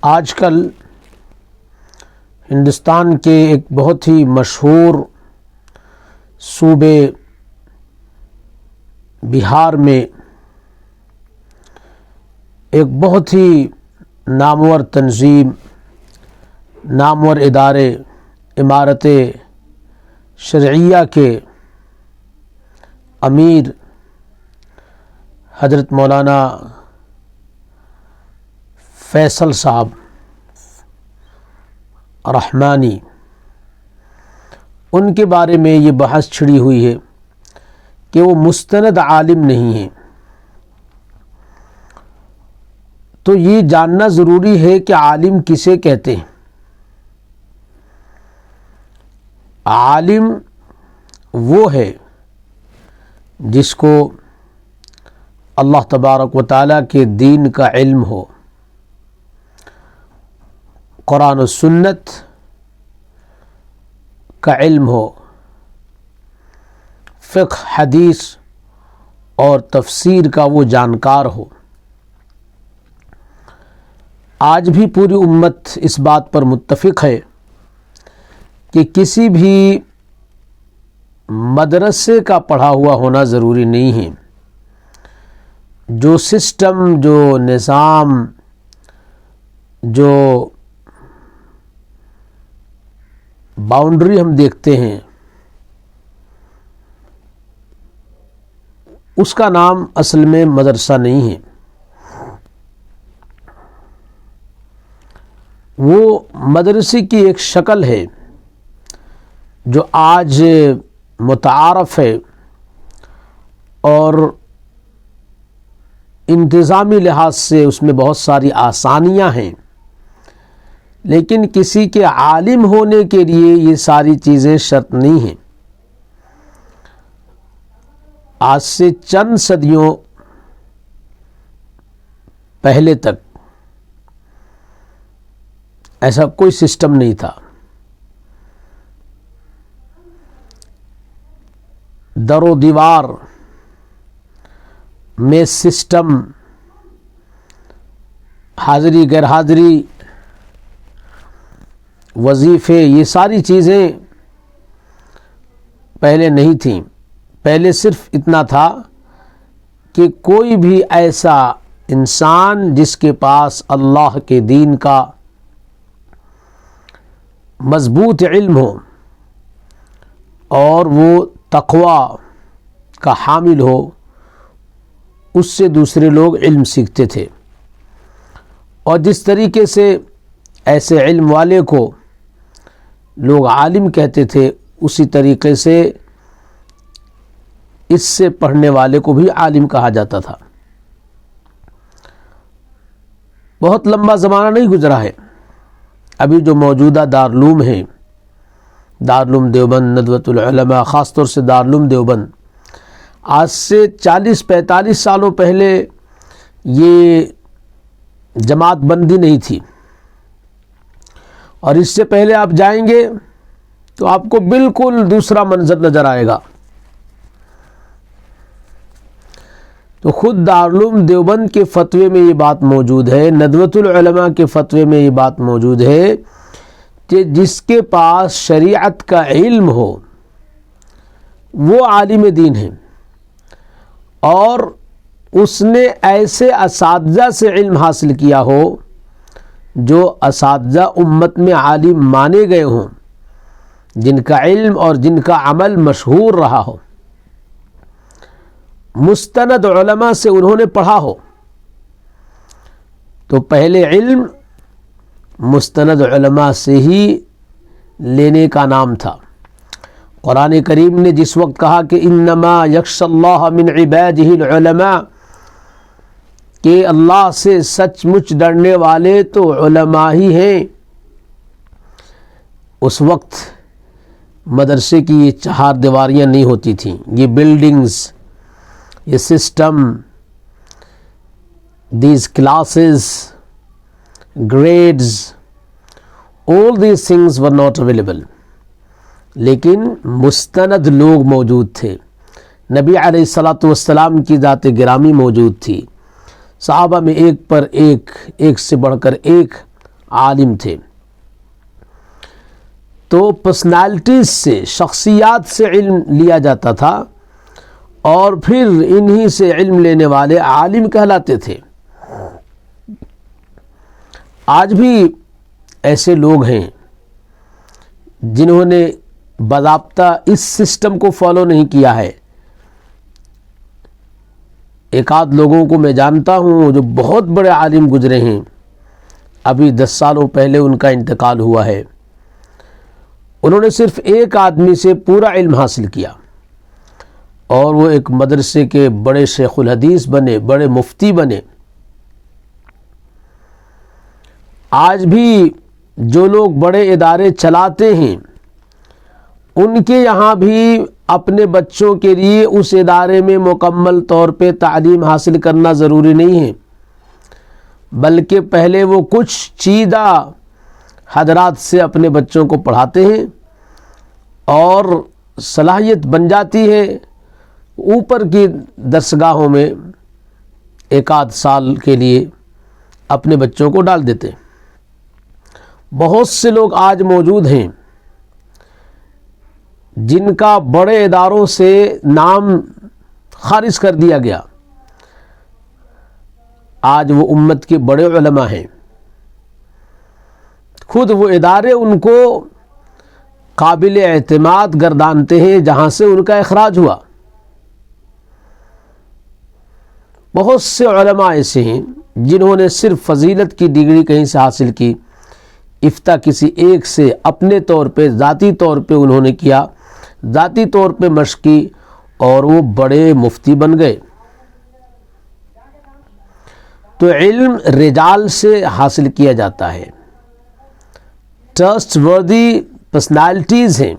آج کل ہندوستان کے ایک بہت ہی مشہور صوبے بہار میں ایک بہت ہی نامور تنظیم، نامور ادارے، امارت شرعیہ کے امیر حضرت مولانا فیصل صاحب رحمانی، ان کے بارے میں یہ بحث چھڑی ہوئی ہے کہ وہ مستند عالم نہیں ہیں۔ تو یہ جاننا ضروری ہے کہ عالم کسے کہتے ہیں۔ عالم وہ ہے جس کو اللہ تبارک و تعالیٰ کے دین کا علم ہو، قرآن و سنت کا علم ہو، فقہ، حدیث اور تفسیر کا وہ جانکار ہو۔ آج بھی پوری امت اس بات پر متفق ہے کہ کسی بھی مدرسے کا پڑھا ہوا ہونا ضروری نہیں ہے۔ جو سسٹم، جو نظام، جو باؤنڈری ہم دیکھتے ہیں، اس کا نام اصل میں مدرسہ نہیں ہے۔ وہ مدرسے کی ایک شکل ہے جو آج متعارف ہے اور انتظامی لحاظ سے اس میں بہت ساری آسانیاں ہیں، لیکن کسی کے عالم ہونے کے لیے یہ ساری چیزیں شرط نہیں ہیں۔ آج سے چند صدیوں پہلے تک ایسا کوئی سسٹم نہیں تھا۔ در و دیوار میں سسٹم، حاضری غیر حاضری، وظیفے، یہ ساری چیزیں پہلے نہیں تھیں۔ پہلے صرف اتنا تھا کہ کوئی بھی ایسا انسان جس کے پاس اللہ کے دین کا مضبوط علم ہو اور وہ تقوی کا حامل ہو، اس سے دوسرے لوگ علم سیکھتے تھے۔ اور جس طریقے سے ایسے علم والے کو لوگ عالم کہتے تھے، اسی طریقے سے اس سے پڑھنے والے کو بھی عالم کہا جاتا تھا۔ بہت لمبا زمانہ نہیں گزرا ہے، ابھی جو موجودہ دارالعلوم ہیں، دارالعلوم دیوبند، ندوۃ العلماء، خاص طور سے دارالعلوم دیوبند، آج سے 40-45 سالوں پہلے یہ جماعت بندی نہیں تھی، اور اس سے پہلے آپ جائیں گے تو آپ کو بالکل دوسرا منظر نظر آئے گا۔ تو خود دارالعلوم دیوبند کے فتوے میں یہ بات موجود ہے، ندوۃ العلماء کے فتوے میں یہ بات موجود ہے کہ جس کے پاس شریعت کا علم ہو وہ عالم دین ہے، اور اس نے ایسے اساتذہ سے علم حاصل کیا ہو جو اساتذہ امت میں عالم مانے گئے ہوں، جن کا علم اور جن کا عمل مشہور رہا ہو، مستند علماء سے انہوں نے پڑھا ہو۔ تو پہلے علم مستند علماء سے ہی لینے کا نام تھا۔ قرآن کریم نے جس وقت کہا کہ انما یخشی اللہ من عبادہ العلماء، کہ اللہ سے سچ مچ ڈرنے والے تو علماء ہی ہیں، اس وقت مدرسے کی یہ 4 دیواریاں نہیں ہوتی تھیں، یہ بلڈنگز، یہ system, these classes, grades, all these things were not available۔ لیکن مستند لوگ موجود تھے، نبی علیہ الصلاۃ والسلام کی ذات گرامی موجود تھی، صحابہ میں ایک پر ایک، ایک سے بڑھ کر ایک عالم تھے. تو پرسنالٹیز سے، شخصیات سے علم لیا جاتا تھا اور پھر انہی سے علم لینے والے عالم کہلاتے تھے. آج بھی ایسے لوگ ہیں جنہوں نے باضابطہ اس سسٹم کو فالو نہیں کیا ہے. ایک آدھ لوگوں کو میں جانتا ہوں جو بہت بڑے عالم گزرے ہیں، ابھی 10 سالوں پہلے ان کا انتقال ہوا ہے. انہوں نے صرف ایک آدمی سے پورا علم حاصل کیا اور وہ ایک مدرسے کے بڑے شیخ الحدیث بنے، بڑے مفتی بنے. آج بھی جو لوگ بڑے ادارے چلاتے ہیں ان کے یہاں بھی اپنے بچوں کے لیے اس ادارے میں مکمل طور پہ تعلیم حاصل کرنا ضروری نہیں ہے، بلکہ پہلے وہ کچھ چیدہ حضرات سے اپنے بچوں کو پڑھاتے ہیں اور صلاحیت بن جاتی ہے. اوپر کی درسگاہوں میں ایک آدھ سال کے لیے اپنے بچوں کو ڈال دیتے ہیں. بہت سے لوگ آج موجود ہیں جن کا بڑے اداروں سے نام خارج کر دیا گیا، آج وہ امت کے بڑے علماء ہیں. خود وہ ادارے ان کو قابل اعتماد گردانتے ہیں جہاں سے ان کا اخراج ہوا. بہت سے علماء ایسے ہیں جنہوں نے صرف فضیلت کی ڈگری کہیں سے حاصل کی، افتاء کسی ایک سے اپنے طور پہ ذاتی طور پہ انہوں نے کیا، ذاتی طور پہ مشق کی اور وہ بڑے مفتی بن گئے. تو علم رجال سے حاصل کیا جاتا ہے، ٹرسٹ وردی پرسنالٹیز ہیں.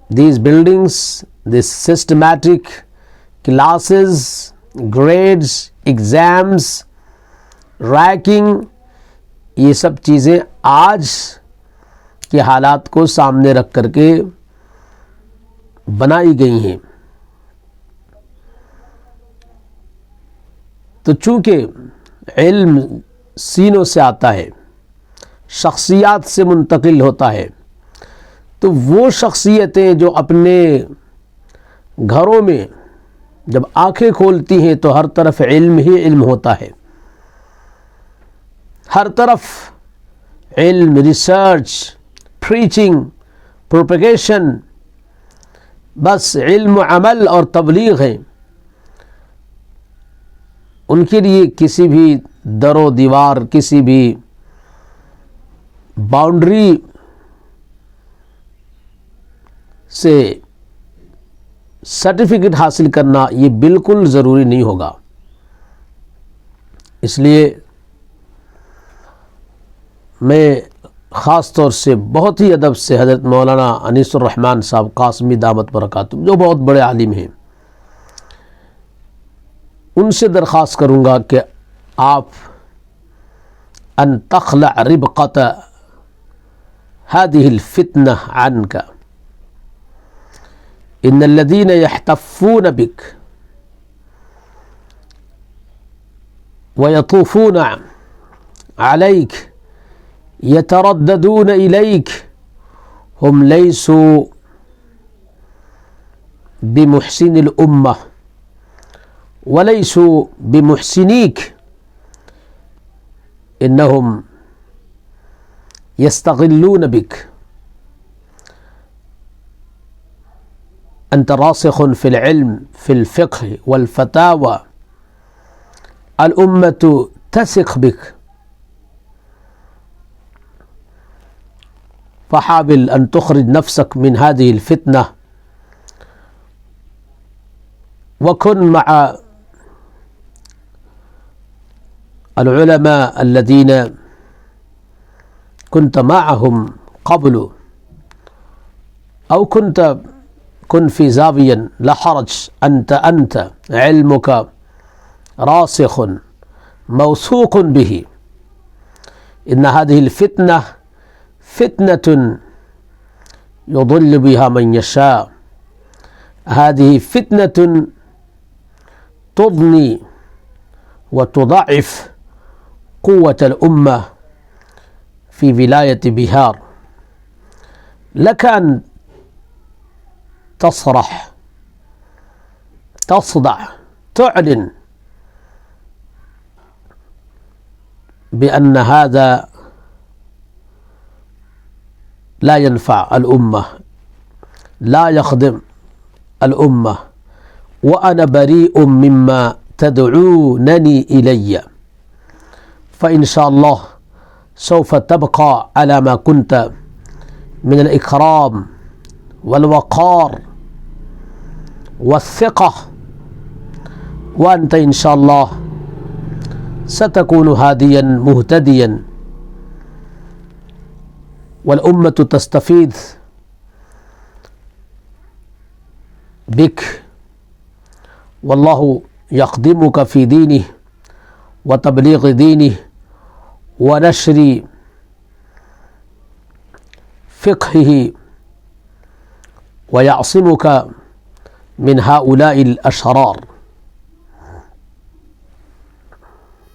These buildings, this systematic classes, grades, exams, ranking, یہ سب چیزیں آج کے حالات کو سامنے رکھ کر کے بنائی گئی ہیں. تو چونکہ علم سینوں سے آتا ہے، شخصیات سے منتقل ہوتا ہے، تو وہ شخصیتیں جو اپنے گھروں میں جب آنکھیں کھولتی ہیں تو ہر طرف علم ہی علم ہوتا ہے. ہر طرف علم، ریسرچ، پریچنگ، پروپیگیشن، بس علم و عمل اور تبلیغ ہے. ان کے لیے کسی بھی در و دیوار، کسی بھی باؤنڈری سے سرٹیفکیٹ حاصل کرنا یہ بالکل ضروری نہیں ہوگا. اس لیے میں خاص طور سے بہت ہی ادب سے حضرت مولانا انیس الرحمن صاحب قاسمی دامت برکاتہم، جو بہت بڑے عالم ہیں، ان سے درخواست کروں گا کہ آپ ان تخلع ربقۃ هذه الفتنة عنك. ان الذين يحتفون بك ويطوفون عليك يترددون إليك هم ليسوا بمحسن الأمة وليسوا بمحسنيك، إنهم يستغلون بك. أنت راسخ في العلم، في الفقه والفتاوى، الأمة تثق بك، فحاول أن تخرج نفسك من هذه الفتنة وكن مع العلماء الذين كنت معهم قبل، أو كن في زاوية، لا حرج، أنت علمك راسخ موثوق به. إن هذه الفتنة فتنة يضل بها من يشاء، هذه فتنة تضني وتضعف قوة الأمة في ولاية بيهار، لك أن تصرح، تصدع، تعلن بأن هذا لا ينفع الأمة، لا يخدم الأمة، وأنا بريء مما تدعونني إلي، فإن شاء الله سوف تبقى على ما كنت من الإكرام والوقار والثقة، وأنت إن شاء الله ستكون هاديا مهتديا، والأمة تستفيد بك، والله يخدمك في دينه وتبليغ دينه ونشر فقهه، ويعصمك من هؤلاء الأشرار.